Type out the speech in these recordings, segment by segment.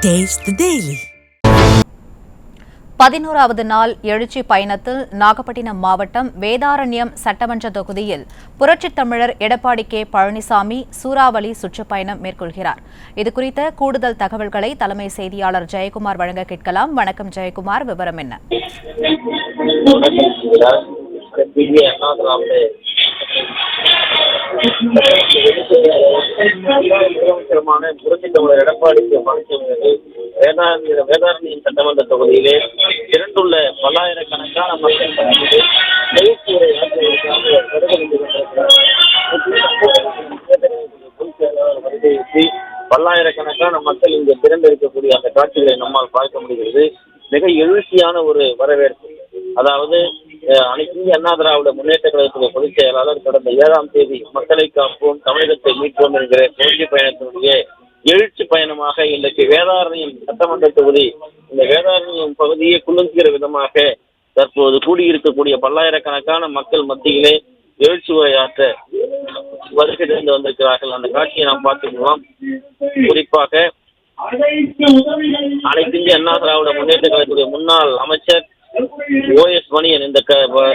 Taste the Daily. 11வது நாள் எழுச்சி பயணத்தில் நாகப்பட்டினம் மாவட்டம் வேதாரண்யம் சட்டமன்ற தொகுதியில் புரட்சித் தமிழர் எடப்பாடி கே பழனிசாமி சூறாவளி சுற்றுப்பயணம் மேற்கொள்கிறார். இதுகுறித்த கூடுதல் தகவல்களை தலைமை செய்தியாளர் ஜெயக்குமார் வழங்க கேட்கலாம். வணக்கம் ஜெயக்குமார், விவரம் என்ன? முதலமைச்சருமான புரட்சித் தமிழர் எடப்பாடி கே பழனிசாமி வேதாரண்யம் சட்டமன்ற தொகுதியிலே திரண்டுள்ள பல்லாயிரக்கணக்கான மக்கள் பல்லாயிரக்கணக்கான மக்கள் இங்கு திரண்டு இருக்கக்கூடிய அந்த காட்சிகளை நம்மால் பார்க்க முடிகிறது. மிக எழுச்சியான ஒரு வரவேற்பு. அதாவது அனைத்து இந்திய அண்ணா திராவிட முன்னேற்ற கழகத்துடைய பொதுச் செயலாளர் கடந்த 7ஆம் தேதி மக்களை காப்போம் தமிழகத்தை மீட்போம் என்கிற கொள்கை பயணத்தினுடைய எழுச்சி பயணமாக இன்றைக்கு வேதாரண்யம் சட்டமன்ற தொகுதி இந்த வேதாரண்யம் பகுதியை குலுங்குகிற விதமாக தற்போது கூடியிருக்கக்கூடிய பல்லாயிரக்கணக்கான மக்கள் மத்தியிலே எழுச்சி உரையாற்ற வருகை தந்து வந்திருக்கிறார்கள். அந்த காட்சியை நாம் பார்த்துக்கலாம். குறிப்பாக அனைத்து இந்திய அண்ணா திராவிட முன்னேற்ற கழகத்துடைய முன்னாள் அமைச்சர் OS மணியன் இந்த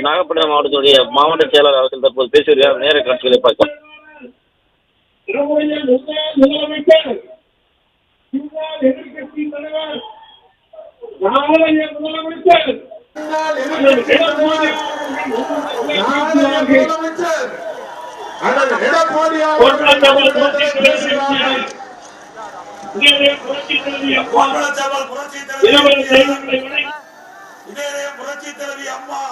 நாகப்பட்டினம் மாவட்டத்துடைய மாவட்ட செயலாளர் அவர்கள் தற்போது பேசி வருகிறார். நேர காட்சிகளை பார்க்கலாம். புரட்சி தலைவி அம்மா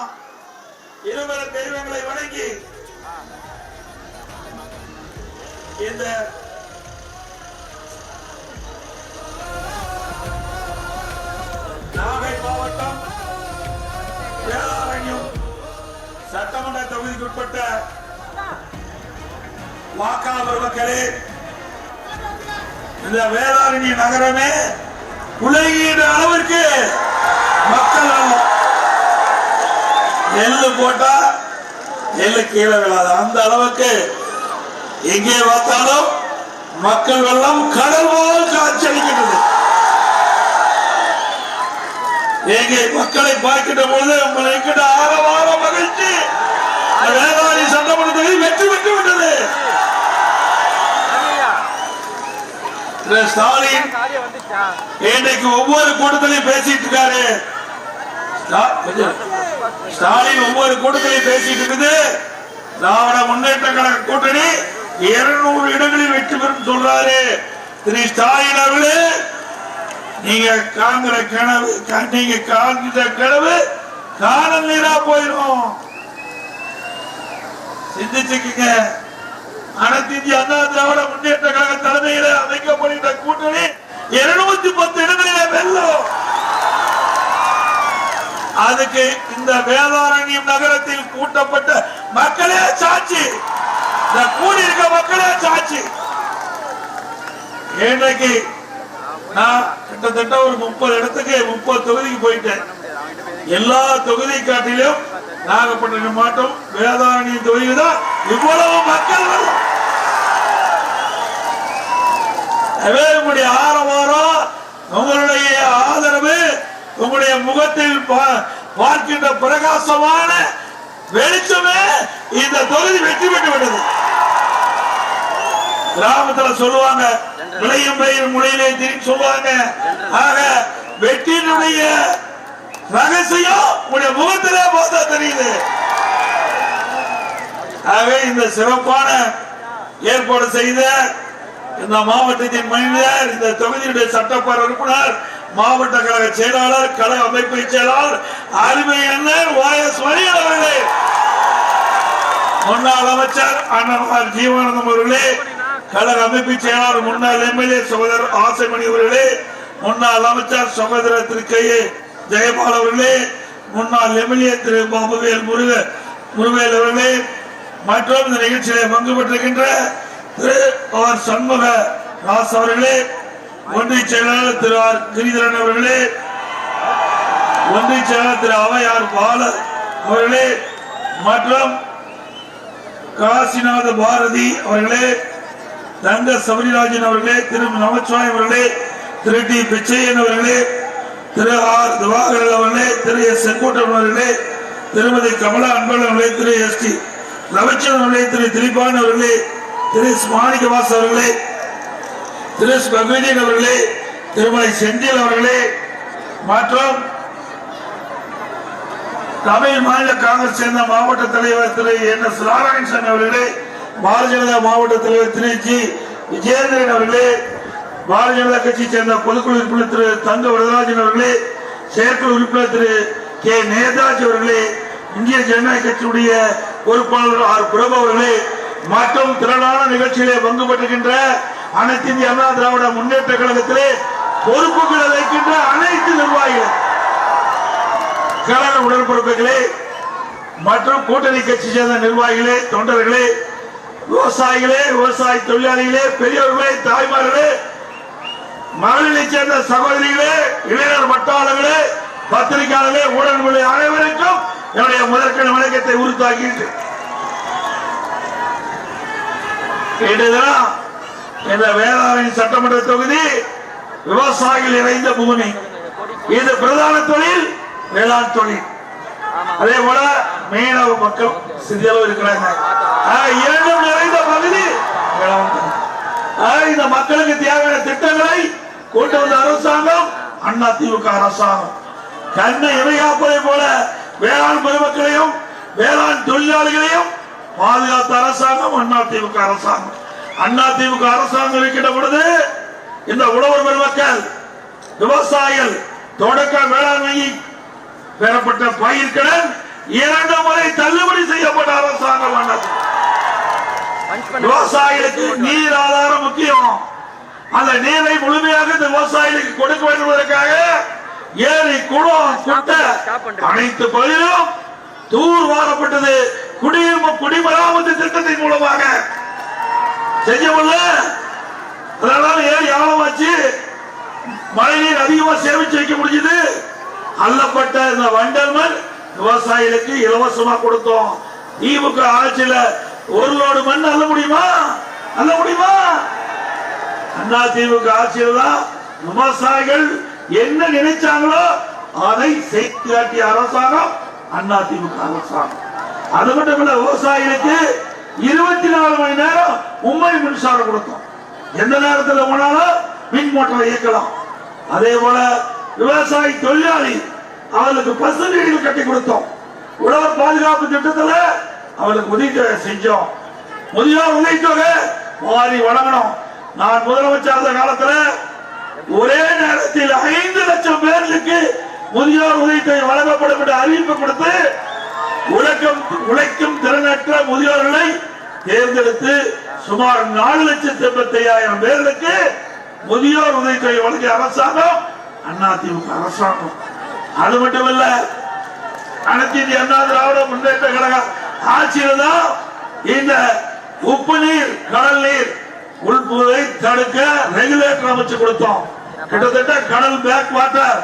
இருவர தெய்வங்களை வணங்கி இந்த நாகை மாவட்டம் வேதாரண்யம் சட்டமன்ற தொகுதிக்குட்பட்ட வாக்காளர் மக்களே, இந்த வேதாரண்ய நகரமே உலகின் அளவிற்கு மக்கள் எள்ளு போட்டா எள்ளு கீழே விழாது. அந்த அளவுக்கு எங்கே பார்த்தாலும் மக்கள் வெள்ளம் கடல் போல் காட்சியளிக்கிறது. எங்கே மக்களை பார்க்கின்ற பொழுது உங்களை என்கிட்ட ஆரவார மகிழ்ச்சி. வேதாரி சட்டமன்றத்தில் வெற்றி பெற்று விட்டது. ஸ்டாலின் இன்றைக்கு ஒவ்வொரு கூட்டத்திலையும் பேசிட்டு இருக்காரு. ஸ்டாலின் ஒவ்வொரு கூட்டத்திலையும் பேசிட்டு இருக்குது. திராவிட முன்னேற்ற கழக கூட்டணி 200 இடங்களில் வெற்றி பெறும் சொல்றாரு. திரு ஸ்டாலின் அவர்களே, நீங்க காண்கிற கனவு காணல் நீரா போயிடும். சிந்திச்சுக்கீங்க. அனைத்து இந்திய அண்ணா திராவிட முன்னேற்ற கழக தலைமையில அமைக்கப்படுகின்ற கூட்டணி 210 இடங்களிலே வெல்லும். அதுக்கு இந்த வேதாரண்யம் நகரத்தில் கூட்டப்பட்ட மக்களே சாட்சி. இந்த கூடியிருக்க மக்களே சாட்சி. இன்றைக்கு நான் கிட்டத்தட்ட ஒரு 30 இடத்துக்கு 30 தொகுதிக்கு போயிட்டேன். எல்லா தொகுதி காட்டிலும் நாகப்பட்டினம் மாவட்டம் வேதாரண்யம் தொகுதியில் தான் இவ்வளவு மக்கள் வரும். உங்களுடைய ஆரவாரம், உங்களுடைய ஆதரவு, உங்களுடைய முகத்தில் பார்க்கின்ற பிரகாசமான வெளிச்சமே இந்த தொகுதி வெற்றி பெற்று விட்டது. கிராமத்துல சொல்லுவாங்க, விளையும் பயிர் முளையிலே திரும்பி சொல்லுவாங்க. ஆக வெற்றியினுடைய ரகசியம் உங்களுடைய முகத்திலே பார்த்தா தெரியுது. ஆக இந்த சிறப்பான ஏற்பாடு செய்த இந்த மாவட்டத்தின் மனிதர், இந்த தொகுதியுடைய சட்டப்பேரவை உறுப்பினர், மாவட்ட கழக செயலாளர், கழக அமைப்பு செயலாளர் அருமை அண்ணன் OS மணியன் அவர்களே, முன்னாள் அமைச்சர் அண்ணன் ஜீவானந்தம் அவர்களே, கழக அமைப்பு செயலாளர் முன்னாள் MLA சகோதரர் ஆசைமணி அவர்களே, முன்னாள் அமைச்சர் சகோதரர் திரு K ஜெயபால் அவர்களே, முன்னாள் MLA திரு பாபுவேல் முருவேல் அவர்களே, மற்றும் இந்த நிகழ்ச்சியிலே பங்கு பெற்றிருக்கின்ற திரு ஆர் சண்முக ராஸ் அவர்களே, ஒன்றிய செயலாளர் திரு ஆர் கிரிதரன் அவர்களே, ஒன்றிய செயலாளர் திரு அவையார் பால அவர்களே, மற்றும் காசிநாத பாரதி அவர்களே, தங்க சபரிராஜன் அவர்களே, திரு நமச்சிவாயம் அவர்களே, திரு டி பிச்சையன் அவர்களே, திரு ஆர் திவாகரன் அவர்களே, திரு எஸ் செங்கோட்டன் அவர்களே, திருமதி கமலா அன்பழகன் அவர்களே, திரு எஸ் டி ரவிச்சந்திரன் அவர்களே, திரு திலீபான் அவர்களே, திரு மாணிக்கவாஸ் அவர்களே, திரு பகவதியன் அவர்களே, திருமதி செந்தில் அவர்களே மற்றும் தமிழ் மாநில காங்கிரஸ் சேர்ந்த மாவட்ட தலைவர் திரு என் எஸ் நாராயணசாமி அவர்களே, பாரதிய ஜனதா மாவட்ட தலைவர் திரு ஜி விஜயேந்திரன் அவர்களே, பாரதிய ஜனதா கட்சியை சேர்ந்த பொதுக்குழு உறுப்பினர் திரு தங்க வரதராஜன் அவர்களே, செயற்குழு உறுப்பினர் திரு கே நேதாஜி அவர்களே, இந்திய ஜனநாயக கட்சியுடைய பொறுப்பாளர் ஆர் பிரபு அவர்களே மற்றும் திரளான நிகழ்ச்சியிலே பங்கு பெற்றுகின்ற அனைத்து இந்திய அண்ணா திராவிட முன்னேற்ற கழகத்திலே பொறுப்புகளை வைக்கின்ற அனைத்து நிர்வாகிகள், கழக உடற்பொறுப்புகளே மற்றும் கூட்டணி கட்சி சேர்ந்த நிர்வாகிகளே, தொண்டர்களே, விவசாயிகளே, விவசாய தொழிலாளிகளே, பெரியவர்களே, தாய்மார்களே, மகளிரை சேர்ந்த சகோதரிகளே, இளைஞர் வட்டாளர்களே, பத்திரிகையாளர்களே, ஊடகங்களே அனைவருக்கும் என்னுடைய முதற்கண் வணக்கத்தை உறுத்தாக்கிட்டு இந்த வேளாண் சட்டமன்ற தொகுதி விவசாயிகள் நிறைந்த பூமி. இது பிரதான தொழில் வேளாண் தொழில். அதே போல மீனவ மக்கள் சிறிதளவு இருக்கிறாங்க. இரண்டும் நிறைந்த பகுதி வேளாண் தொழில். இந்த மக்களுக்கு தேவையான திட்டங்களை கொண்டு வந்த அரசாங்கம் அண்ணா திமுக அரசாங்கம். கண்ணை இமையாப்பதை போல வேளாண் பெருமக்களையும் வேளாண் தொழிலாளிகளையும் பாதுகாத்த அரசாங்கம் அண்ணா திமுக அரசாங்கம். அண்ணா திமுக அரசாங்கம் இருக்கின்ற பொழுது இந்த உழவர் பெருமக்கள், விவசாயிகள், தொடக்க வேளாண்மையை பெறப்பட்ட பயிர்கடன் 2 முறை தள்ளுபடி செய்யப்பட்ட அரசாங்கம். விவசாயிகளுக்கு நீர் ஆதாரம் முக்கியம். அந்த நீரை முழுமையாக இந்த விவசாயிகளுக்கு கொடுக்க வேண்டும் என்பதற்காக ஏரி, குளம், குட்டை அனைத்து பகுதியிலும் தூர் வாரப்பட்டது. குடிமராமத்து திட்டத்தின் மூலமாக செய்யப்படல. அதனால ஏரி ஆழமாச்சு, மழை நீர் அதிகமா சேமிச்சு வைக்க முடிஞ்சது. அள்ளப்பட்ட இந்த வண்டல் மண் விவசாயிகளுக்கு இலவசமா கொடுத்தோம். திமுக ஆட்சியில 1 லோடு மண் அள்ள முடியுமா? அள்ள முடியுமா? அண்ணா திமுக ஆட்சியில தான் விவசாயிகள் என்ன நினைச்சாங்களோ அதை செய்து காட்டிய அரசாங்கம் அண்ணா திமுக அரசாங்கம். அது மட்டும் இல்ல, விவசாயிகளுக்கு 24 மணி நேரம் மும்முனை மின்சாரம் கொடுத்தோம். எந்த நேரத்தில் போனாலும் மின் மோட்டரை இயக்கலாம். அதே போல விவசாய தொழிலாளி அவர்களுக்கு பசு வீடுகள் கட்டி கொடுத்தோம். உழவர் பாதுகாப்பு திட்டத்தில் அவர்களுக்கு உதவித்தொகை செஞ்சோம். முதியோர் உதவித்தொகை மாறி வழங்கணும். நான் முதலமைச்சர் அந்த காலத்தில் ஒரே நேரத்தில் 5 லட்சம் பேருக்கு முதியோர் உதவித்தொகை வழங்கப்படும் என்று அறிவிப்பு கொடுத்து உழைக்கும் திறனற்ற முதியோர்களை தேர்ந்தெடுத்து சுமார் 4,85,000 பேருக்கு முதியோர் உதவித்தொகை வழங்கிய அரசாங்கம் அண்ணா திமுக அரசாங்கம். அது மட்டுமல்ல, அனைத்து இந்திய அண்ணா திராவிட முன்னேற்ற கழக ஆட்சியில் தான் இந்த உப்பு நீர், கடல் நீர் உள்புவதை தடுக்க ரெகுலேட்டர் அமைச்சு கொடுத்தோம். கிட்டத்தட்ட கடல் பேக் வாட்டர்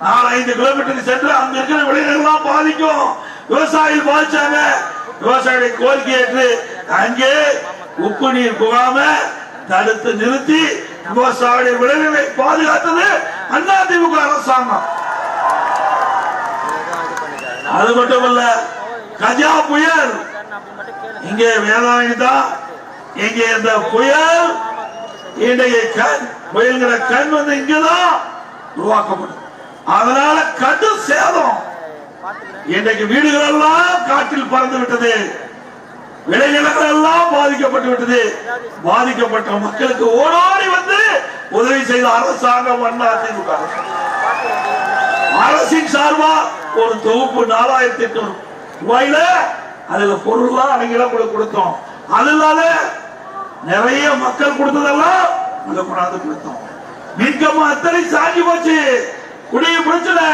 4-5 கிலோமீட்டருக்கு சென்று அங்க இருக்கிற விளைநிலங்கள்லாம் பாதிக்கும். விவசாயிகள் பாதிச்சாங்க. விவசாயிகளை கோரிக்கை ஏற்று அங்கே உப்பு நீர் புகாம தடுத்து நிறுத்தி விவசாய விளைநிலை பாதுகாத்தது அண்ணா திமுக அரசாங்கம். அது மட்டுமல்ல, கஜா புயல் இங்கே வேளாண் தான். இங்கே இந்த புயல் புயல்கிற கண் வந்து இங்கதான் உருவாக்கப்படும். அதனால கடும் சேதம். இன்றைக்கு வீடுகள் எல்லாம் காற்றில் பறந்து விட்டது. விளைநிலங்கள் எல்லாம் பாதிக்கப்பட்டு விட்டது. பாதிக்கப்பட்ட மக்களுக்கு ஓடோடி வந்து உதவி செய்த அரசாங்கம் அண்ணா திமுக. அரசின் சார்பா ஒரு தொகுப்பு 4,800 ரூபாயில அதுல பொருள்லாம் அடங்கிலாம் கொடுத்தோம். அது இல்லாத நிறைய மக்கள் கொடுத்ததெல்லாம் அங்க கொண்டாந்து கொடுத்தோம். மின்கம்பு அத்தனை சாஞ்சி போச்சு. குடிய பிரச்சனை.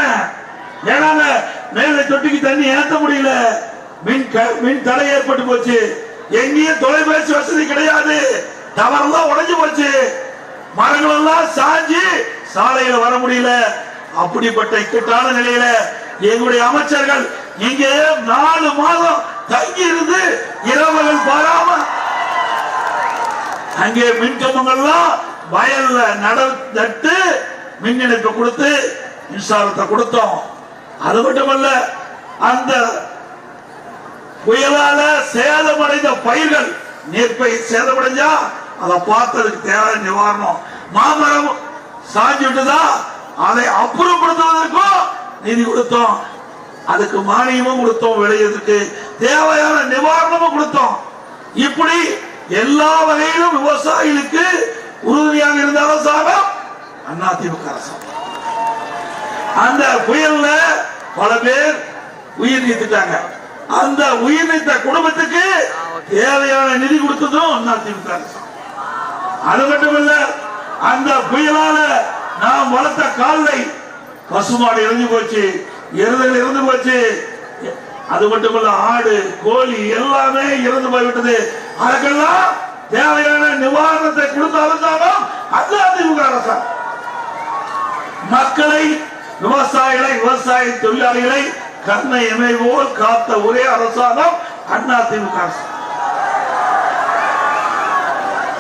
ஏன்னா மேல தொட்டிக்கு தண்ணி ஏற்ற முடியல. மின் தடை ஏற்பட்டு போச்சு. எங்கேயும் தொலைபேசி வசதி கிடையாது. டவர் எல்லாம் உடைஞ்சு போச்சு. மரங்கள் எல்லாம் சாஞ்சி சாலையில வர முடியல. அப்படிப்பட்ட இக்கட்டான நிலையில எங்களுடைய அமைச்சர்கள் இங்கே 4 மாதம் தங்கி இருந்து இரவுகள் பாராம அங்கே மின்கம்பங்கள்லாம் வயல்ல நட்டு மின் இணைப்பு கொடுத்து மின்சாரத்தை கொடுத்தோம். அது மட்டுமல்ல, அந்த புயலால சேதமடைந்த பயிர்கள், நெற்பயிர் சேதமடைஞ்சா அதை பார்த்ததுக்கு தேவையான நிவாரணம். மாமரம் சாஞ்சுட்டுதா அதை அப்புறப்படுத்துவதற்கும் நிதி கொடுத்தோம். அதுக்கு மானியமும் கொடுத்தோம், விளையதுக்கு தேவையான நிவாரணமும் கொடுத்தோம். இப்படி எல்லா வகையிலும் விவசாயிகளுக்கு உறுதுணையாக இருந்த அரசாங்கம் அதிமுக அரசாங்கம். அந்த புயல்ல பல பேர் உயிர் நீத்துட்டாங்க. அந்த உயிர் நீத்த குடும்பத்துக்கு தேவையான நிதி கொடுத்ததும் அதிமுக அரசாங்கம். அது மட்டுமல்ல, அந்த புயலால நாம் வளர்த்த கால்நடை, பசுமாடு இறந்து போச்சு, எருதுகள் இறந்து போச்சு. அது மட்டுமல்ல, ஆடு கோழி எல்லாமே இறந்து போய்விட்டது. அதுக்கெல்லாம் தேவையான நிவாரணத்தை கொடுத்த அரசாங்கம் அதிமுக அரசாங்கம். மக்களை, விவசாயிகளை, விவசாய தொழிலாளிகளை கண்ணை இமை போல் காத்த ஒரே அரசாங்கம் அதிமுக அரசாங்கம்.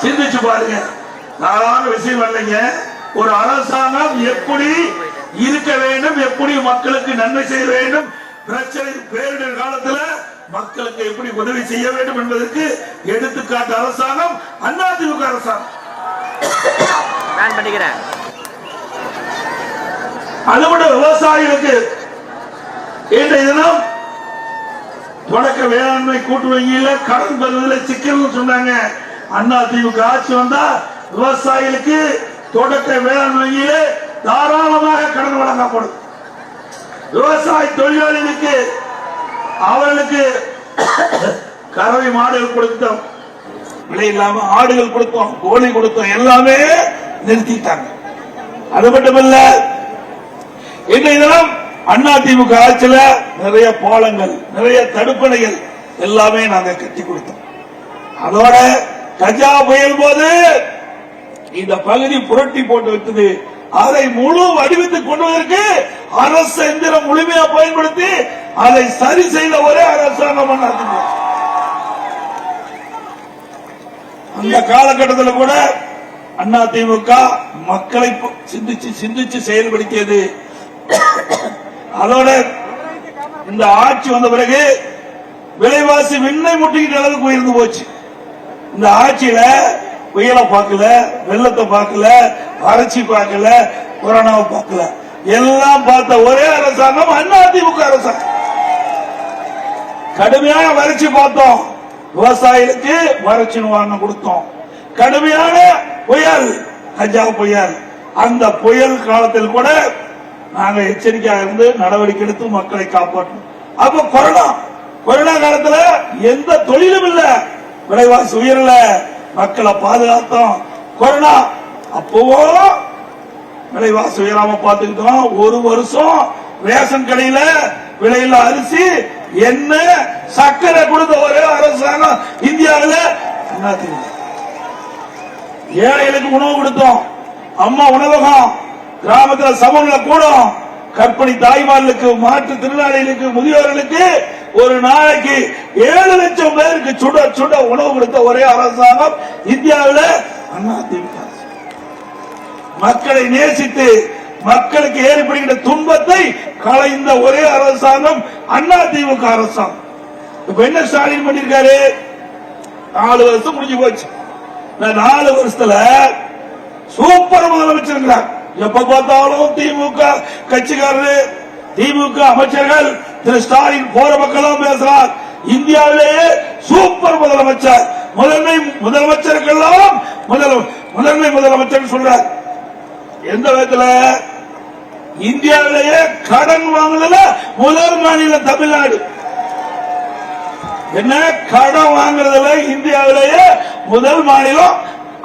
சிந்திச்சு பாருங்க, சாதாரண விஷயம் இல்லைங்க. ஒரு அரசாங்கம் எப்படி இருக்க வேண்டும், எப்படி மக்களுக்கு நன்மை செய்ய வேண்டும், பிரச்சனை பேரிடர் காலத்தில் மக்களுக்கு எப்படி உதவி செய்ய வேண்டும் என்பதற்கு எடுத்துக்காட்டு அரசாங்கம் அதிமுக அரசாங்கம். அதுபோல விவசாயிகளுக்கு இன்றைய தினம் தொடக்க வேளாண்மை கூட்டு வங்கியில கடன் பெறுவதில் சிக்கல் சொன்னாங்க. அதிமுக ஆட்சி வந்தா விவசாயிகளுக்கு தொடக்க வேளாண் வங்கியில தாராளமாக கடன் வழங்கப்படும். விவசாய தொழிலாளிகளுக்கு அவர்களுக்கு கறவை மாடுகள் கொடுத்தோம், விலை இல்லாம ஆடுகள் கொடுத்தோம், கோழி கொடுத்தோம், எல்லாமே நிறுத்திட்டாங்க. அது மட்டுமல்ல, இன்றைய தினம் அதிமுக ஆட்சியில நிறைய பாலங்கள், நிறைய தடுப்பணைகள் எல்லாமே நாங்க கட்டி கொடுத்தோம். அதோட கஜா புயல் போது இந்த பகுதி புரட்டி போட்டு விட்டது. அதை முழு வடிவத்துக்கு கொண்டுவதற்கு அரசு எந்திரம் முழுமையா பயன்படுத்தி அதை சரி செய்த ஒரே அரசாங்கம் அதிமுக. அந்த காலகட்டத்தில் கூட அதிமுக மக்களை சிந்திச்சு செயல்படுத்தியது. அதோட இந்த ஆட்சி வந்த பிறகு விலைவாசி விண்ணை முட்டிக்கிட்ட அளவுக்கு உயர்ந்து போச்சு. இந்த ஆட்சியில புயலை பார்க்கல, வெள்ளத்தை பார்க்கல, வறட்சி பார்க்கல, கொரோனாவை பார்க்கல, எல்லாம் பார்த்த ஒரே அரசாங்கம் அதிமுக அரசாங்கம். கடுமையான வறட்சி பார்த்தோம், விவசாயிகளுக்கு வறட்சி நிவாரணம் கொடுத்தோம். கடுமையான புயல், கஜா புயல், அந்த புயல் காலத்தில் கூட நாங்க எச்சரிக்கையாக இருந்து நடவடிக்கை எடுத்து மக்களை காப்பாற்றணும். அப்ப கொரோனா காலத்துல எந்த தொழிலும் இல்ல, விலைவாசி உயரல, மக்களை பாதுகாத்தோம். கொரோனா அப்பவோ விலைவாசி உயராம பார்த்துக்கிட்டோம். ஒரு வருஷம் ரேஷன் கடையில விலையில அரிசி, எண்ணெய், சர்க்கரை கொடுத்த ஒரே அரசாங்கம் இந்தியாவில் அதிமுக. ஏழைகளுக்கு உணவு கொடுத்தோம், அம்மா உணவகம், கிராமத்தில் சமூக கூடம், கர்ப்பிணி தாய்மார்களுக்கு, மாற்றுத்திறனாளிகளுக்கு, முதியோர்களுக்கு ஒரு நாளைக்கு 7 லட்சம் பேருக்கு சுட சுட உணவு கொடுத்த ஒரே அரசாங்கம் இந்தியாவில் அதிமுக. மக்களை நேசித்து மக்களுக்கு ஏற்படுகின்ற துன்பத்தை களைந்த ஒரே அரசாங்கம் அதிமுக அரசாங்கம். இப்ப என்ன ஸ்டாலின் பண்ணிருக்காரு? 4 வருஷம் முடிஞ்சு போச்சு. 4 வருஷத்துல சூப்பர் முதலமைச்சர். எப்ப பார்த்தாலும் திமுக கட்சிக்காரரு, திமுக அமைச்சர்கள், திரு ஸ்டாலின் போற மக்களும் பேசுறார். இந்தியாவிலேயே சூப்பர் முதலமைச்சர், முதன்மை முதலமைச்சருக்கெல்லாம் முதன்மை முதலமைச்சர் சொல்றார். எந்த விதத்துல? இந்தியாவிலேயே கடன் வாங்குதல முதல் மாநிலம் தமிழ்நாடு. என்ன கடன் வாங்குறதுல இந்தியாவிலேயே முதல் மாநிலம்.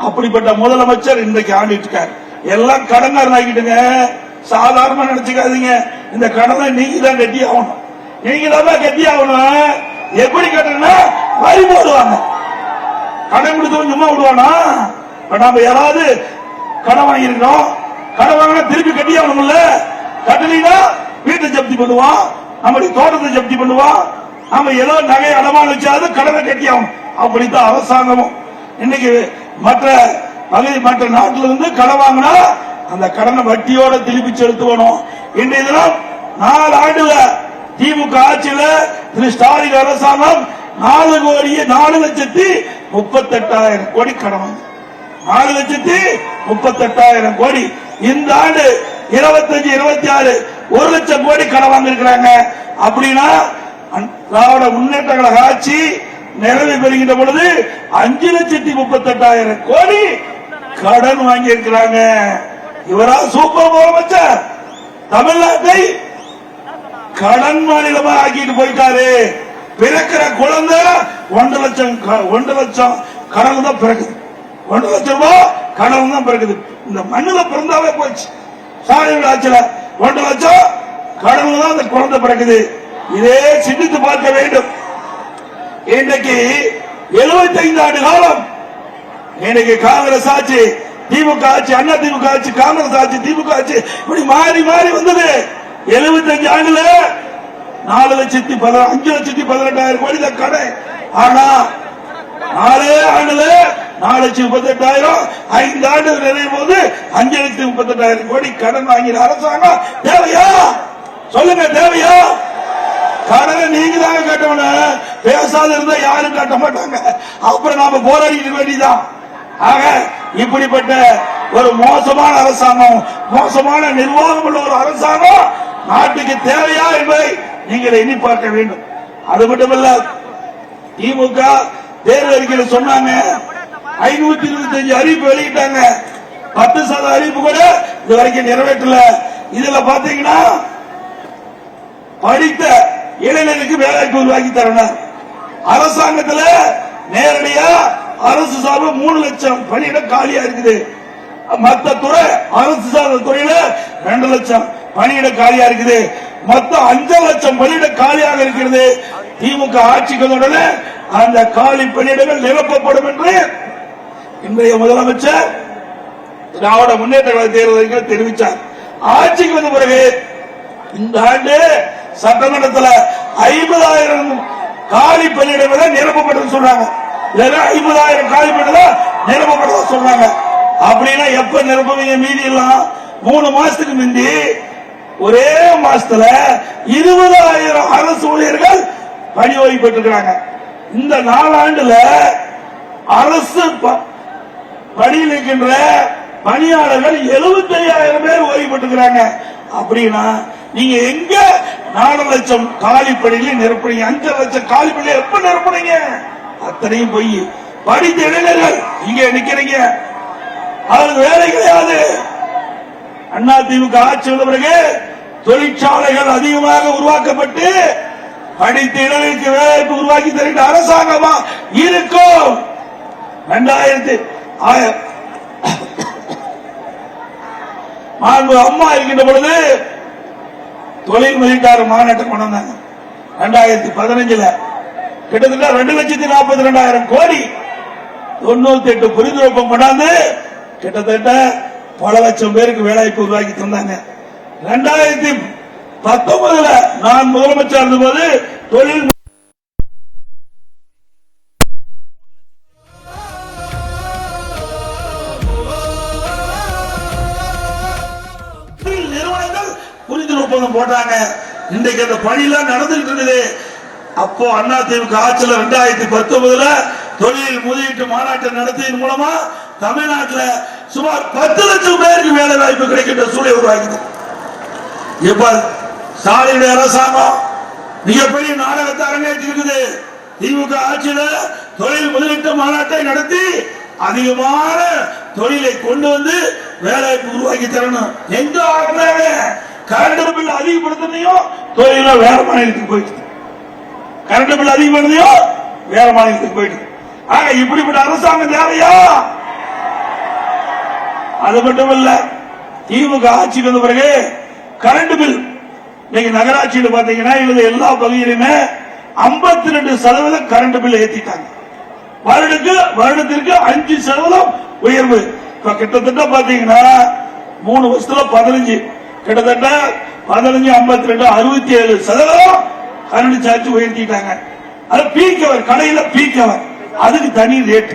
அப்படிப்பட்ட முதலமைச்சர் இன்றைக்கு ஆண்டிட்டு இருக்காரு. எல்லாம் கடன்காரன் ஆகிட்டுங்க. சாதாரணமா நினைச்சுக்காதீங்க. இந்த கடனை நீங்க தான் கட்டி ஆகணும். நீங்க தான் கட்டி ஆகணும். எப்படி கட்டணும்னா வரி போடுவாங்க. கடன் கொடுத்தவன் சும்மா விடுவானா? நாம யாராவது கடன் வாங்கிருக்கோம், கடன் வாங்கினா திருப்பி கட்டி ஆகணும்ல. கட்டலீங்கன்னா வீட்டை ஜப்தி பண்ணுவான், நம்முடைய தோட்டத்தை ஜப்தி பண்ணுவான், நம்ம ஏதோ நகை அடமான வச்சாவது கடனை கட்டி ஆகணும். அப்படித்தான் அரசாங்கமும். இன்னைக்கு மற்ற மற்ற நாட்டில இருந்து கடன் வாங்கினா அந்த கடனை வட்டியோட திருப்பி செலுத்தணும். இன்றைய தினம் 4 ஆண்டுல திமுக ஆட்சியில திரு ஸ்டாலின் அரசாங்கம் 4,38,000 கோடி கடன், 4,38,000 கோடி. இந்த ஆண்டு 25-26 1 லட்சம் கோடி கடன் வாங்கிருக்கிறாங்க. அப்படின்னா திராவிட முன்னேற்ற கழக ஆட்சி நிறைவு பெறுகின்ற பொழுது 5,38,000 கோடி கடன் வாங்கி இருக்கிறாங்க. இவரா சூப்பர் முதலமைச்சர் தமிழ்நாட்டை கடன் மாநிலமாக ஆக்கிட்டு போயிட்டாரு. பிறக்கிற குழந்தை 1 லட்சம் கடன் தான் பிறகுது, 1 லட்சம் ரூபாய் கடன் தான் பிறகுது. இந்த மண்ணுல பிறந்தாவே போச்சு. ஸ்டாலின் ஆட்சியில 1 லட்சம் கடன் தான் அந்த குழந்தை பிறகுது. இதே சிந்தித்து பார்க்க வேண்டும். இன்றைக்கு 75 ஆண்டு காலம் இன்னைக்கு காங்கிரஸ் ஆட்சி, திமுக ஆட்சி, அண்ணா திமுக ஆட்சி, காங்கிரஸ் ஆட்சி, திமுக ஆட்சி இப்படி மாறி மாறி வந்தது. 75 ஆண்டுல 5,18,000 கோடி தான் கடன். ஆனா 4 ஆண்டுல 4,38,000, 5 ஆண்டு நிறைய போது 5,38,000 கோடி கடன் வாங்கின அரசாங்கம் தேவையா? சொல்லுங்க, தேவையா? கடனை நீங்க தாங்க கட்டணும். பேசாத இருந்தா யாரும் கட்ட மாட்டாங்க. அப்புறம் நாம போராடிக்க வேண்டியதான். ஆக இப்படிப்பட்ட ஒரு மோசமான அரசாங்கம், மோசமான நிர்வாகம் உள்ள ஒரு அரசாங்கம் நாட்டுக்கு தேவையா என்பதை நீங்கள் எண்ணி பார்க்க வேண்டும். அது மட்டுமல்ல, திமுக தேர்தல் அறிக்கையில் சொன்னாங்க 525 அறிவிப்பு வெளியிட்டாங்க. 10% அறிவிப்பு கூட இது வரைக்கும் நிறைவேற்றல. இதுல பாத்தீங்கன்னா படித்த இளைஞருக்கு வேலைக்கு உருவாக்கி தரணும். அரசாங்கத்தில் நேரடியா அரசு சார்பு 3 லட்சம் பணியிடம் காலியா இருக்குது. மற்ற துறை அரசு சார்ந்த துறையில 2 லட்சம் பணியிடம் காலியா இருக்குது. மொத்தம் 5 லட்சம் பணியிடம் காலியாக இருக்கிறது. திமுக ஆட்சிக்கு உடனே அந்த காலி பணியிடங்கள் நிரப்பப்படும் என்று இன்றைய முதலமைச்சர் திராவிட முன்னேற்ற கழக தேர்தல் தெரிவித்தார். ஆட்சிக்கு வந்த பிறகு இந்த ஆண்டு சட்டமன்றத்தில் 50,000 காலி பணியிடங்கள் நிரப்பப்படும் சொல்றாங்க. 50,000 காலி பணியிடம் நிரப்பப்பட சொல்றாங்க. அப்படின்னா எப்ப நிரப்புவீங்க? மீதி எல்லாம் 3 மாசத்துக்கு முந்தி ஒரே மாசத்துல 20,000 அரசு ஊழியர்கள் பணி ஓய்வு பெற்றிருக்கிறாங்க. இந்த 4 ஆண்டுல அரசு பணியில் இருக்கின்ற பணியாளர்கள் 75,000 பேர் ஓய்வு பெற்றிருக்கிறாங்க. அப்படின்னா நீங்க எங்க 4 லட்சம் காலி பணியில நிரப்புறீங்க? 5 லட்சம் காலி பணியில எப்ப நிரப்புறீங்க? அத்தனையும் போய் படித்த இளைஞர்கள் இங்க நிக்கிறீங்க, அவருக்கு வேலை கிடையாது. அண்ணா திமுக ஆட்சி வந்த பிறகு தொழிற்சாலைகள் அதிகமாக உருவாக்கப்பட்டு படித்த இளைஞருக்கு வேலைக்கு உருவாக்கி தருகின்ற அரசாங்கமா இருக்கும். 2000 அம்மா இருக்கின்ற பொழுது தொழில் முதலீட்டாளர் மாநாட்டை கொண்டு வந்தாங்க. 2015 கிட்டத்தட்ட 2,42,000 கோடி 98 புரிந்துணர்வு கொண்டாந்து கிட்டத்தட்ட பல லட்சம் பேருக்கு வேலைவாய்ப்பு உருவாக்கி தந்தாங்க. 2019 நான் முதலமைச்சர் இருந்தபோது தொழில் நிறுவனங்கள் புரிந்துணர்வு போட்டாங்க. இன்றைக்கு அந்த பணியெல்லாம் நடந்துட்டு இருக்குது. அப்போ அண்ணா திமுக ஆட்சியில் 2019 தொழில் முதலீட்டு மாநாட்டை நடத்தியதன் மூலமா தமிழ்நாட்டில் சுமார் 10 லட்சம் பேருக்கு வேலை வாய்ப்பு கிடைக்கின்ற சூழல் உருவாக்குது. இப்ப ஸ்டாலின் அரசாங்கம் மிகப்பெரிய நாடகத்தை அரங்கேற்றிருக்குது. திமுக ஆட்சியில தொழில் முதலீட்டு மாநாட்டை நடத்தி அதிகமான தொழிலை கொண்டு வந்து வேலைவாய்ப்பு உருவாக்கி தரணும். எங்க ஆக்குறாங்க? கரண்ட் பில் அதிகப்படுத்தினையும் தொழில வேற மாநிலத்துக்கு போயிட்டு, கரண்ட் பில் அதிகப்படுத்தினையும் வேற மாநிலத்துக்கு போயிட்டு. ஆக இப்படிப்பட்ட அரசாங்கம் தேவையா? அது மட்டுமல்ல, திமுக ஆட்சிக்கு வந்த பிறகு கரண்ட் பில் நீங்க நகராட்சியில் பாத்தீங்கன்னா எல்லா பகுதியிலுமே 52% கரண்ட் பில் ஏத்திட்டாங்க. வருடத்திற்கு 5% உயர்வு. இப்ப கிட்டத்தட்ட பாத்தீங்கன்னா 3 வருஷத்துல 15, கிட்டத்தட்ட 15, 52, 67% கரண்ட் சார்ஜ் உயர்த்திட்டாங்க. அது பீக் அவர் கடையில பீக் அவர், அதுக்கு தனி ரேட்.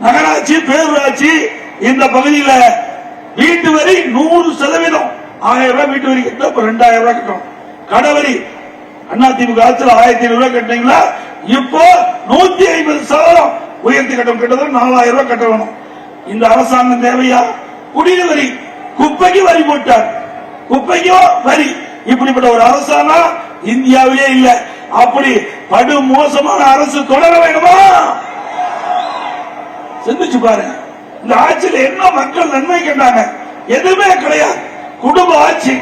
நகராட்சி பேரூராட்சி இந்த பகுதியில வீட்டு வரி 100%. 1000 ரூபாய் வீட்டு வரி கட்ட 2000 ரூபாய் கட்டணும். கடவரி அதிமுக ஆட்சியில் 1500 ரூபாய் கட்டினீங்களா, இப்போ 150% உயர்த்தி கட்டணும். கிட்டத்தட்ட 4000 ரூபாய் கட்ட வேணும். இந்த அரசாங்கம் தேவையா? குடிநீர் வரி, குப்பைக்கு வரி போட்டார், குப்பைக்கும் வரி. இப்படிப்பட்ட ஒரு அரசாங்கம் இந்தியாவிலே இல்ல. அப்படி படு மோசமான அரசு தொடர வேண்டுமா? சிந்திச்சு பாருங்க. இந்த ஆட்சியில் என்ன மக்கள் நன்மை கண்டாங்க? எதுவுமே கிடையாது. குடும்ப ஆட்சி.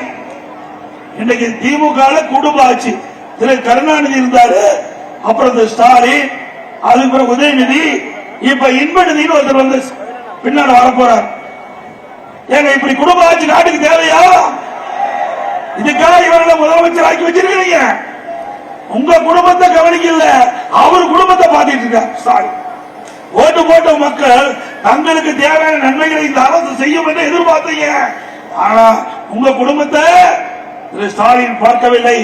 இன்னைக்கு திமுக குடும்ப ஆட்சி. திரு கருணாநிதி இருந்தாரு, அப்புறம் ஸ்டாலின், அதுக்கு உதயநிதி, இப்ப இன்பநிதினு ஒருத்தர் வந்து பின்னாடி வரப்போறார். ஏங்க இப்படி குடும்ப ஆட்சி நாட்டுக்கு தேவையா? இதுக்காக இவர்களை முதலமைச்சர் ஆக்கி வச்சிருக்கீங்க. உங்க குடும்பத்தை கவனிக்கல, அவர் குடும்பத்தை பார்த்துட்டு இருக்கார் ஸ்டாலின். ஓட்டு போட்ட மக்கள் தங்களுக்கு தேவையான நன்மைகளை இந்த அரசு செய்யும் என்று எதிர்பார்த்தீங்க. ஆனா உங்க குடும்பத்தை திரு ஸ்டாலின் பார்க்கவில்லை.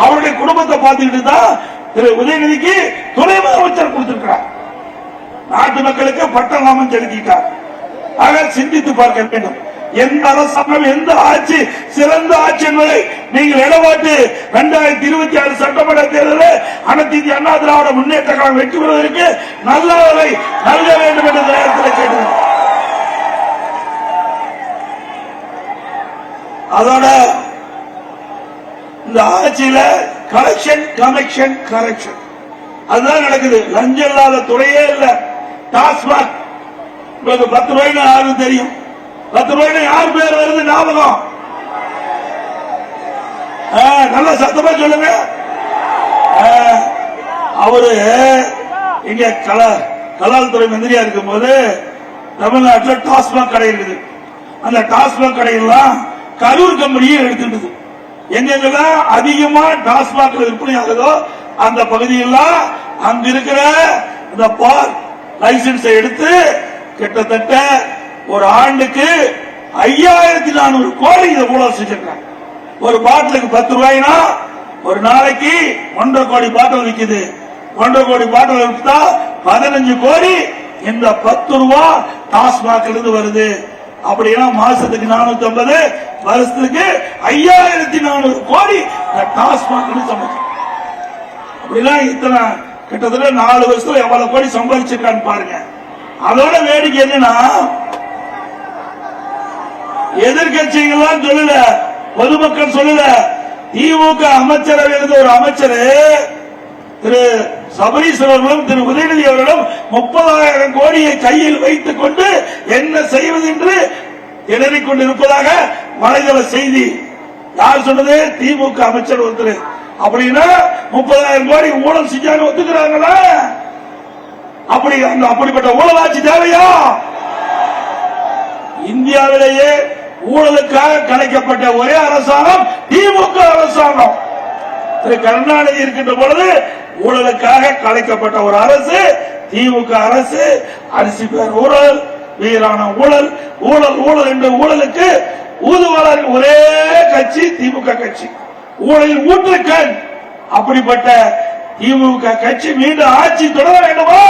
அவருடைய குடும்பத்தை பார்த்துக்கிட்டு தான் திரு உதயநிதிக்கு துணை முதலமைச்சர் கொடுத்திருக்கிறார். நாட்டு மக்களுக்கு பட்டநாமம் செலுத்திட்டார். ஆக சிந்தித்து பார்க்க வேண்டும். எந்த அரசாங்கம், எந்த ஆட்சி சிறந்த ஆட்சி என்பதை நீங்கள் இடமாட்டு 2026 சட்டமன்ற தேர்தலில் அனைத்து இந்திய அண்ணா திராவிட முன்னேற்ற கழகம் வெற்றி பெறுவதற்கு நல்லவரை நல்க வேண்டும் என்ற நேரத்தில் கேட்டது. அதோட இந்த ஆட்சியில கலெக்ஷன், கனெக்ஷன், கரெக்ஷன் அதுதான் நடக்குது. லஞ்சம் இல்லாத துறையே இல்ல. டாஸ்மாக் 10 ரூபாய்னு யாரும் தெரியும். 10 ரூபாய்னு யார் பேர் வருது ஞாபகம்? நல்ல சத்தமா சொல்லுங்க. அவரு இங்க கலால்துறை மந்திரியா இருக்கும் போது தமிழ்நாட்டில் டாஸ்மாக் கடை இருக்குது. அந்த டாஸ்மாக் கடையெல்லாம் கரூர் கம்பெனியை எடுத்துட்டு எங்கெங்கெல்லாம் அதிகமா டாஸ்மாக் விற்பனை ஆகுதோ அந்த பகுதியெல்லாம் அங்க இருக்கிற இந்த பார் லைசன்ஸ் எடுத்து கிட்டத்தட்ட ஒரு ஆண்டுக்கு 5400 கோடி இதை ஊழல் செஞ்சிருக்காங்க. ஒரு பாட்டிலுக்கு 10 ரூபாய்னா ஒரு நாளைக்கு 1.5 கோடி பாட்டில் விற்குது. 1.5 கோடி பாட்டில் விற்றா 15 கோடி இந்த 10 ரூபா டாஸ்மாக் இருந்து வருது. அப்படின்னா மாசத்துக்கு 450, வருஷத்துக்கு 5400 கோடி டாஸ்மாக் சம்பாதிச்சு. அப்படிலாம் இத்தனை கிட்டத்தட்ட 4 வருஷத்துல எவ்வளவு கோடி சம்பாதிச்சிருக்கான்னு பாருங்க. அதோட வேடிக்கை என்னன்னா, எதிர்கட்சிகள் சொல்லல, பொதுமக்கள் சொல்லல. திமுக அமைச்சரவையில் இருந்த ஒரு அமைச்சர் திரு சபரீஸ்வரர்களும் திரு உதயநிதி அவர்களும் 30,000 கோடியை கையில் வைத்துக் கொண்டு என்ன செய்வது என்று திணறிக் கொண்டிருப்பதாக வலைதள செய்தி. யார் சொன்னது? திமுக அமைச்சர் ஒருத்தர். அப்படின்னா 30,000 கோடி ஊழல் செஞ்சாங்க ஒத்துக்கிறாங்களா? அப்படிப்பட்ட ஊழல் ஆட்சி தேவையா? இந்தியாவிலேயே ஊழலுக்காக கலைக்கப்பட்ட ஒரே அரசாங்கம் திமுக அரசாங்கம். திரு கருணாநிதி இருக்கின்ற பொழுது ஊழலுக்காக கலைக்கப்பட்ட ஒரு அரசு திமுக அரசு. அரிசி பேர் ஊழல், வீரான ஊழல், ஊழல் ஊழல் என்ற ஊழலுக்கு ஊதுவாளர் ஒரே கட்சி திமுக கட்சி. ஊழலில் ஊற்றுக்கண். அப்படிப்பட்ட திமுக கட்சி மீண்டும் ஆட்சி தொடர வேண்டுமா?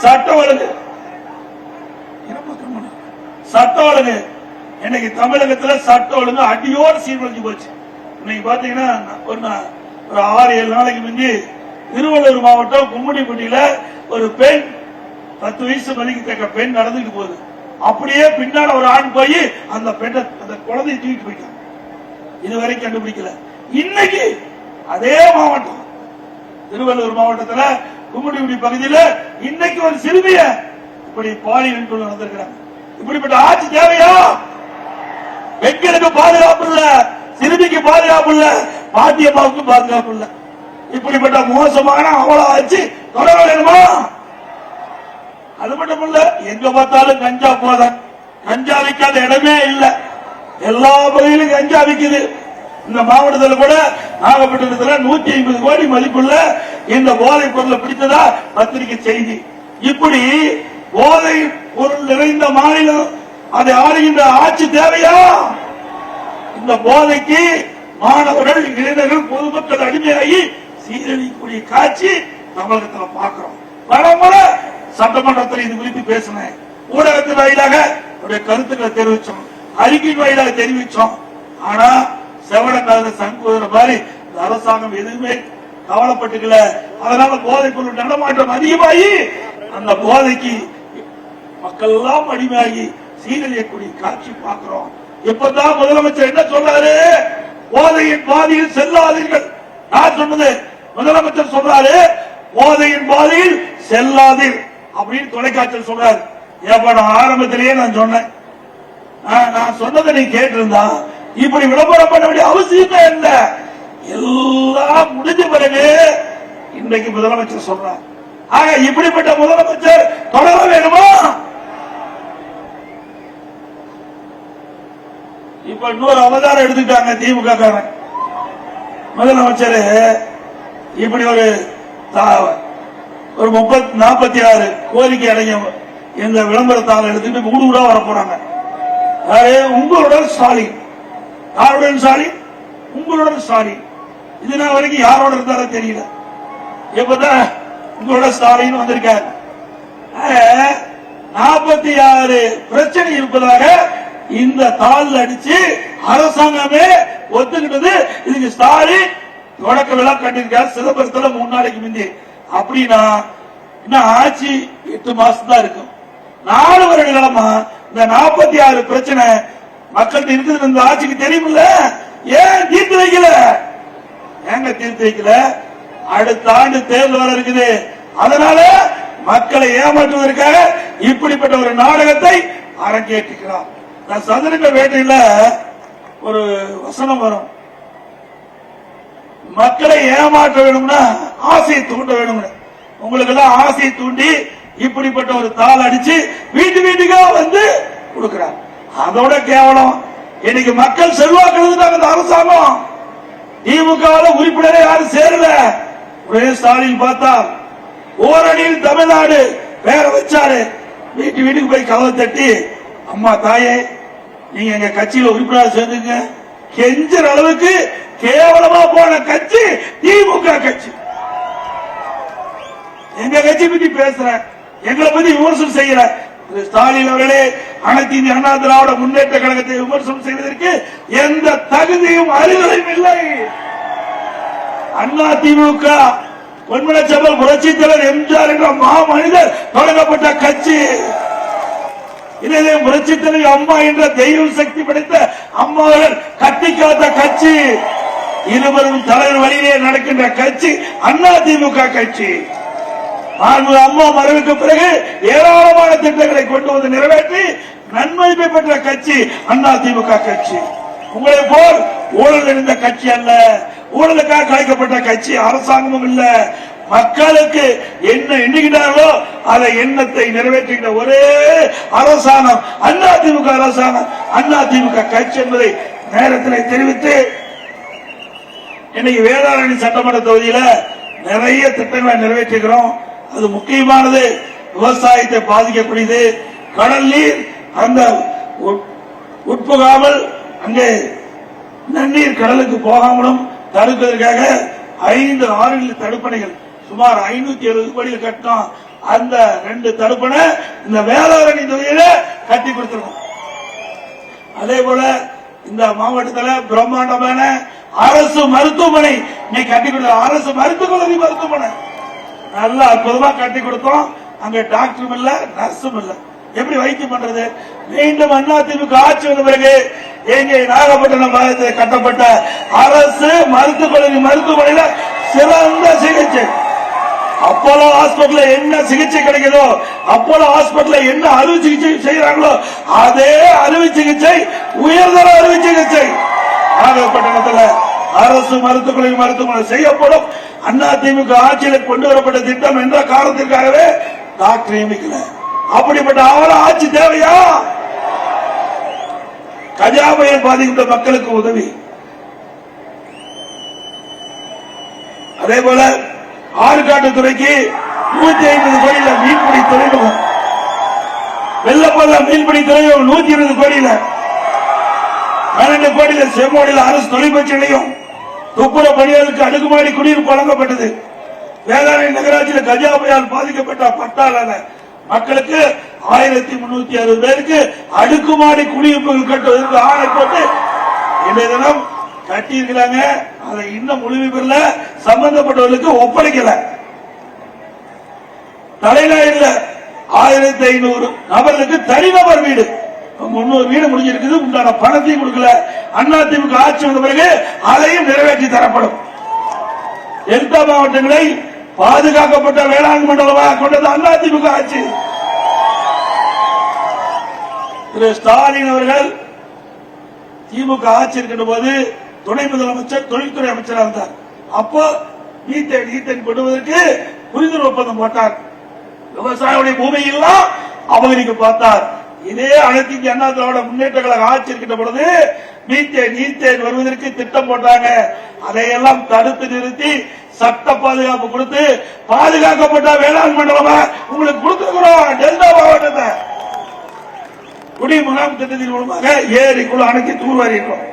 சட்ட ஒழுங்கு, சட்ட ஒழுங்கு இன்னைக்கு தமிழகத்தில் சட்ட ஒழுங்கு அடியோடு சீர்குலைஞ்சு போச்சு. இன்னைக்கு பாத்தீங்கன்னா ஒரு 6-7 நாளைக்கு முந்தி திருவள்ளூர் மாவட்டம் கும்மிடிப்பட்டியில ஒரு பெண் 10 வயசு மதிக்கத்தக்க பெண் நடந்துட்டு போகுது. அப்படியே பின்னால ஒரு ஆண் போய் அந்த பெண்ணை, அந்த குழந்தையை தூக்கிட்டு போயிட்டாங்க. இதுவரைக்கும் கண்டுபிடிக்கல. இன்னைக்கு அதே மாவட்டம் திருவள்ளூர் மாவட்டத்தில் கும்மிடிப்பட்டி பகுதியில் இன்னைக்கு ஒரு சிறுமிய இப்படி பாலியல் நடந்திருக்கிறாங்க. இப்படிப்பட்ட ஆட்சி தேவையா? பெண்களுக்கு பாதுகாப்பு இல்ல, சிறுமிக்கு பாதுகாப்பு இல்ல, பாத்தியம்மாவுக்கு பாதுகாப்பு இல்ல. இப்படிப்பட்ட மோசமான அவல ஆட்சி தொடர வேணுமா? அது மட்டும் இல்ல, எங்க பார்த்தாலும் கஞ்சா போத, கஞ்சா விற்காத இடமே இல்ல. எல்லா பகுதியிலும் கஞ்சா விற்குது. இந்த மாவட்டத்தில் கூட நாகப்பட்டினத்தில் 150 கோடி மதிப்புள்ள இந்த போதை பொருளை பிடித்ததா பத்திரிகை செய்தி. இப்படி போதை பொருள் நிறைந்த மாநிலம், அதை ஆளுகின்ற ஆட்சி தேவையா? இந்த போதைக்கு மாணவர்கள், இளைஞர்கள், பொதுமக்கள் அடிமையாகி சீரழிக்கக்கூடிய காட்சி தமிழகத்தில் பார்க்கிறோம். பலமுறை சட்டமன்றத்தில் இது குறித்து பேசினேன். ஊடகத்தின் வாயிலாக கருத்துக்களை தெரிவிச்சோம், அறிக்கை வாயிலாக தெரிவிச்சோம். ஆனா செவடங்காத சங்குற மாதிரி இந்த அரசாங்கம் எதுவுமே கவலைப்பட்டுக்கல. அதனால போதைப் பொருள் நடமாட்டம் அதிகமாகி அந்த போதைக்கு மக்கள் எல்லாம் அடிமையாகி சீரழியக்கூடிய காட்சி பார்க்கிறோம். இப்பதான் முதலமைச்சர் என்ன சொல்றாரு? போதையின் பாதையில் செல்லாதீர்கள். நான் சொன்னது முதலமைச்சர் சொல்றாரு, போதையின் பாதையில் செல்லாதீர் அப்படின்னு தொலைக்காட்சியில் சொல்றாரு. ஏப்பா நான் ஆரம்பத்திலேயே நான் சொன்னேன், நான் சொன்னதை நீ கேட்டிருந்தா இப்படி விளம்பரம் பண்ண வேண்டிய அவசியமே இல்லை. எல்லாம் முடிஞ்ச பிறகு இன்றைக்கு முதலமைச்சர் சொல்றார். ஆக இப்படிப்பட்ட முதலமைச்சர் தொடர வேணுமா? இப்ப இன்னொரு அவதாரம் எடுத்துட்டாங்க திமுக காரன். முதலமைச்சர் இப்படி ஒரு 46 கோரிக்கை அடங்கிய இந்த விளம்பரத்தாளர் எடுத்துட்டு ஊடு ஊடா வர போறாங்க. உங்களுடன் ஸ்டாலின், யாருடன் ஸ்டாலின்? உங்களுடன் ஸ்டாலின். இது நான் வரைக்கும் யாரோட இருந்தாரோ தெரியல. இப்பதான் உங்களோட ஸ்டாலின் வந்திருக்காரு. 46 பிரச்சனை இருப்பதாக இந்த தாள் அடிச்சு அரசாங்கமே ஒத்துக்கிட்டது. இதுக்கு ஸ்டாலின் தொடக்க விழா கட்டிருக்காரு சிதம்பரத்துல 3 நாளைக்கு முந்தி. அப்படின்னா இன்னும் ஆட்சி 8 மாசம் தான் இருக்கும். 4 வருட காலமா இந்த 46 பிரச்சனை மக்கள் இருக்குது. இந்த ஆட்சிக்கு தெரியுமில்ல, ஏன் தீர்த்து வைக்கல? ஏங்க தீர்த்து வைக்கல? அடுத்த ஆண்டு தேர்தல் வர இருக்குது. அதனால மக்களை ஏமாற்றுவதற்காக இப்படிப்பட்ட ஒரு நாடகத்தை அரங்கேற்றுகிறார். சதுரங்க வேட்டையில ஒரு வசனம் வரும், மக்களை ஏமாற்ற வேணும்னா ஆசையை தூண்ட வேணும். உங்களுக்கு எல்லாம் ஆசையை தூண்டி இப்படிப்பட்ட ஒரு தாள் அடிச்சு வீட்டுக்கா வந்து கொடுக்கிறார். அதோட கேவலம் இன்னைக்கு மக்கள் செல்வாக்கு எழுதுட்டாங்க. இந்த அரசாங்கம் திமுக உறுப்பினரை யாரும் சேரல. ஸ்டாலின் பார்த்தா ஓரணியில் தமிழ்நாடு பேர வச்சாரு. வீட்டுக்கு போய் கதவை தட்டி, அம்மா தாயே நீங்க எங்க கட்சியில உறுப்பினர் சேர்ந்துங்க கெஞ்சற அளவுக்கு கேவலமா போன கட்சி திமுக கட்சி. எங்க கட்சி பத்தி பேசுற, எங்களை பத்தி விமர்சனம் செய்யற ஸ்டாலின் அவர்களே, அனைத்து இந்திய அண்ணா திராவிட முன்னேற்ற கழகத்தை விமர்சனம் செய்வதற்கு எந்த தகுதியும் அறிவுரையும் இல்லை. அண்ணா திமுக பொன்மனச்செம்மல் புரட்சித் தலைவர் எம்ஜிஆர் என்ற மாமனிதர் தொடங்கப்பட்ட கட்சி. இதே புரட்சித் தலைவர் அம்மா என்ற தெய்வ சக்தி படைத்த அம்மாவர்கள் கட்டி காத்த கட்சி. இருவரும் தலைவர் வழியிலே நடக்கின்ற கட்சி அண்ணா திமுக கட்சி. அம்மா மறைவுக்கு பிறகு ஏராளமான திட்டங்களை கொண்டு வந்து நிறைவேற்றி நன்மதிப்பை பெற்ற கட்சி அண்ணா திமுக கட்சி. உங்களை போல் ஊழல் இருந்த கட்சி அல்ல, ஊழலுக்காக கலைக்கப்பட்ட கட்சி அரசாங்கமும் இல்ல. மக்களுக்கு என்ன எண்ணுகிறார்களோ அதை எண்ணத்தை நிறைவேற்றுகின்ற ஒரே அரசாங்கம் அண்ணா திமுக அரசாங்கம், அண்ணா திமுக கட்சி என்பதை நேரத்தில் தெரிவித்து, இன்னைக்கு வேதாரணி சட்டமன்ற தொகுதியில நிறைய திட்டங்களை நிறைவேற்றுகிறோம். அது முக்கியமானது விவசாயத்தை பாதிக்கக்கூடியது. கடல் நீர் அந்த உட்புகாமல் அங்கே நன்னீர் கடலுக்கு போகாமலும் தடுப்பதற்காக 5 ஆறுகளில் தடுப்பணைகள் சுமார் 570 கோடியில் கட்டணும். அந்த 2 தடுப்பணை இந்த வேதாரணி தொகுதியில கட்டி கொடுத்திருக்கோம். அதே போல இந்த மாவட்டத்தில் பிரம்மாண்டமான அரசு மருத்துவமனை கட்டி கொடுத்த அரசு மருத்துவமனை நல்லா அற்புதமா கட்டி கொடுத்தோம். அங்க டாக்டரும் இல்ல, நர்ஸும் இல்ல. எப்படி வைத்தியம் பண்றது? மீண்டும் அண்ணா திமுக ஆட்சி வந்த பிறகு எங்கே நாகப்பட்டினம் மாவட்டத்தில் கட்டப்பட்ட அரசு மருத்துவமனையில சிறந்த சிகிச்சை. அப்போலோ ஹாஸ்பிட்டல் என்ன சிகிச்சை கிடைக்குதோ, அப்போலோ ஹாஸ்பிட்டல் என்ன அறுவை சிகிச்சை செய்யறாங்களோ அதே அறுவை சிகிச்சை உயர்தர அறுவை சிகிச்சை நாகப்பட்டினத்தில் அரசு மருத்துவமனை செய்யப்படும். அண்ணா திமுக ஆட்சியில் கொண்டு வரப்பட்ட திட்டம் என்ற காரணத்திற்காகவே டாக்டர் நியமிக்கல. அப்படிப்பட்ட அவல ஆட்சி தேவையா? கஜா புயல் பாதிக்கப்பட்ட மக்களுக்கு உதவி. அதே போல ஆறுகாட்டுத்துறைக்கு 150 கோடியில மீன்பிடி துறைமுகம், வெள்ளப்பள்ளம் மீன்பிடி துறைமுகம் 120 கோடியில, 12 கோடியில செம்மோடியில் அரசு தொழிற்பயிற்சி நிலையம், துப்புர பணியாளருக்கு அடுக்குமாடி குடியிருப்பு வழங்கப்பட்டது. வேதாரண்யம் நகராட்சியில் கஜா புயலால் பாதிக்கப்பட்ட பட்டாளர் மக்களுக்கு 1360 பேருக்கு அடுக்குமாடி குடியிருப்புகள் கட்டுவதற்கு ஆணை போட்டு இன்றைய தினம் கட்டி இருக்கிறாங்க. அதை இன்னும் முழுமை பெறல, சம்பந்தப்பட்டவர்களுக்கு ஒப்படைக்கல. தலைநகரில் 1500 நபர்களுக்கு தனிநபர் வீடு 300 வீடு முடிஞ்சிருக்குது. உண்டான பணத்தையும் கொடுக்கல. அதிமுக ஆட்சி வந்த பிறகு அதையும் நிறைவேற்றி தரப்படும். டெல்டா மாவட்டங்களை பாதுகாக்கப்பட்ட வேளாண் மண்டலமாக கொண்டது அதிமுக ஆட்சி. திரு ஸ்டாலின் அவர்கள் திமுக ஆட்சி இருக்கின்ற போது துணை முதலமைச்சர் தொழில்துறை அமைச்சராக இருந்தார். அப்போ ஈத்தன் கொடுவதற்கு புரிந்துணர்வு ஒப்பந்தம் போட்டார். விவசாயிகளுடைய பூமியெல்லாம் அபகரிக்க பார்த்தார். இதே அனைத்து இந்திய அண்ணா திராவிட முன்னேற்ற கழக ஆட்சி இருக்கின்ற பொழுது மீத்தேன் வருவதற்கு திட்டம் போட்டாங்க. அதையெல்லாம் தடுத்து நிறுத்தி சட்ட பாதுகாப்பு கொடுத்து பாதுகாக்கப்பட்ட வேளாண் மண்டலமா உங்களுக்கு கொடுத்திருக்கிறோம். டெல்டா மாவட்டத்தை குடிமுகாம் திட்டத்தின் மூலமாக ஏரி குழு அணைத்து தூர்வாரி இருக்கிறோம்.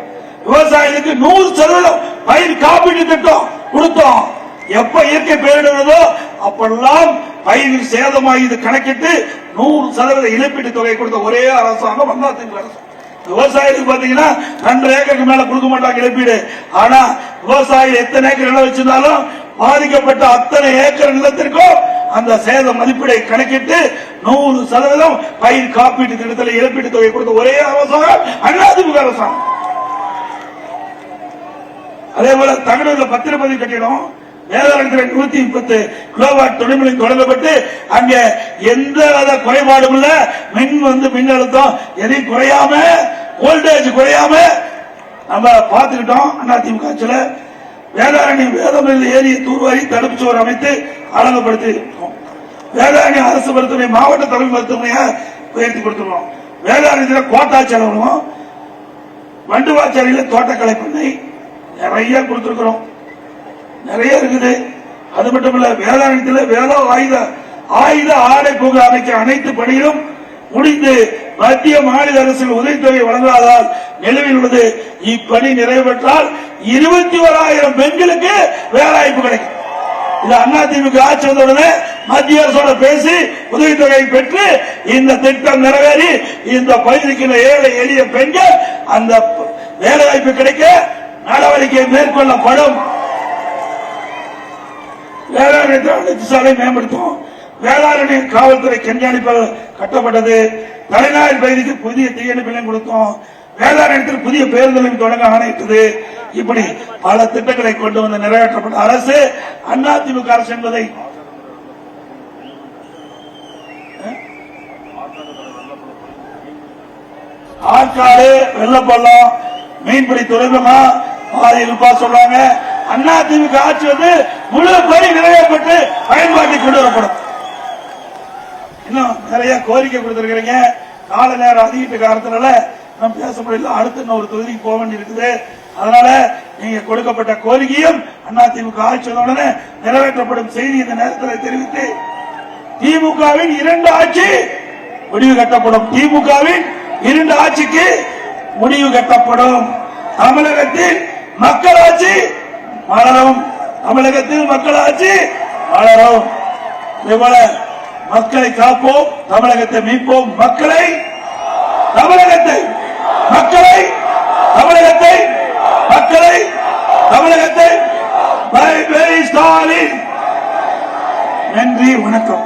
விவசாயிகளுக்கு 100% பயிர் காப்பீட்டு திட்டம் கொடுத்தோம். எப்ப இயற்கை பேரிடுறதோ அப்பெல்லாம் பயிர் சேதமாகி இது கணக்கிட்டு 100% இழப்பீட்டு தொகை கொடுத்த ஒரே அரசாங்கம் அதிமுக அரசு. விவசாயிகளுக்கு பாத்தீங்கன்னா 2 ஏக்கருக்கு மேல கொடுக்க மாட்டாங்க இழப்பீடு. ஆனா விவசாயிகள் எத்தனை ஏக்கர் நிலம் வச்சிருந்தாலும் பாதிக்கப்பட்ட அத்தனை ஏக்கர் நிலத்திற்கும் அந்த சேத மதிப்பீடை கணக்கிட்டு 100% பயிர் காப்பீட்டு திட்டத்தில் இழப்பீட்டு தொகை கொடுத்த ஒரே அரசாங்கம் அதிமுக அரசாங்கம். அதே போல தகவல் பத்திரப்பதிவு கட்டிடம் வேதாரண்யத்தில் 130 கிலோவாட் துணைமின் தொடங்கப்பட்டு அங்க எந்த குறைபாடும் இல்ல. மின் அழுத்தம் எதையும் குறையாம, வோல்டேஜ் குறையாம நம்ம பார்த்துக்கிட்டோம். அதிமுக ஆட்சியில வேதாரண்யம் வேதமில் ஏரியை தூர்வாரி தடுப்பு சுவர் அமைத்து அழகுபடுத்தி வேதாரண்யம் அரசு மருத்துவமனை மாவட்ட தலைமை மருத்துவமனையா உயர்த்தி கொடுத்துருவோம். வேதாரண்யத்தில் கோட்டாட்சி அலுவலகம், வண்டுவாச்சாரியில் தோட்டக்கலை பண்ணை நிறைய கொடுத்திருக்கிறோம். நிறைய இருக்குது. அது மட்டுமல்ல, வேதாரண்யத்தில் வேத ஆயுத ஆடை பூங்கா அமைக்க அனைத்து பணிகளும் முடிந்து மத்திய மாநில அரசின் உதவித்தொகை வழங்காதால் நிலுவையில் உள்ளது. இப்பணி நிறைவேற்றால் 21,000 பெண்களுக்கு வேலைவாய்ப்பு கிடைக்கும். இது அதிமுக ஆட்சி வந்தவுடனே மத்திய அரசோட பேசி உதவித்தொகை பெற்று இந்த திட்டம் நிறைவேறி இந்த பகுதிக்கு ஏழை எளிய பெண்கள் அந்த வேலைவாய்ப்பு கிடைக்க நடவடிக்கை மேற்கொள்ளப்படும். வேளாண் சாலை மேம்படுத்தும். வேளாண் காவல்துறை கண்காணிப்பாளர் கட்டப்பட்டது. தலைநகர் பகுதிக்கு புதிய தீயணைப்பு நிலையம் கொடுத்தோம். வேளாண் புதிய பேருந்து நிலையம் தொடங்க ஆணையிட்டது. இப்படி பல திட்டங்களை கொண்டு வந்து நிறைவேற்றப்பட்ட அரசு அதிமுக அரசு என்பதை ஆற்காடு, வெள்ளப்பள்ளம், மீன்பிடி துறைமுகம் பாதையில் சொல்றாங்க. அதிமுக ஆட்சி வந்து முழு பணி நிறைவேற்றப்பட்டு பயன்பாட்டில் கொண்டு வரப்படும். இன்னும் நிறைய கோரிக்கை கொடுத்திருக்கிறீங்க. கால நேரம் அதிகிட்ட காரணத்தினால நம்ம பேச முடியல. அடுத்த ஒரு தொகுதிக்கு போக வேண்டி இருக்குது. அதனால நீங்க கொடுக்கப்பட்ட கோரிக்கையும் அதிமுக ஆட்சி உடனே நிறைவேற்றப்படும் செய்தி இந்த நேரத்தில் தெரிவித்து திமுகவின் 2 ஆட்சி முடிவு கட்டப்படும். திமுகவின் 2 ஆட்சிக்கு முடிவு கட்டப்படும். தமிழகத்தில் மக்களாட்சி மலரும். தமிழகத்தில் மக்களாட்சி மலரும். இதேபோல மக்களை காப்போம், தமிழகத்தை மீட்போம். மக்களை தமிழகத்தை மக்களை தமிழகத்தை மக்களை தமிழகத்தை ஸ்டாலின். நன்றி, வணக்கம்.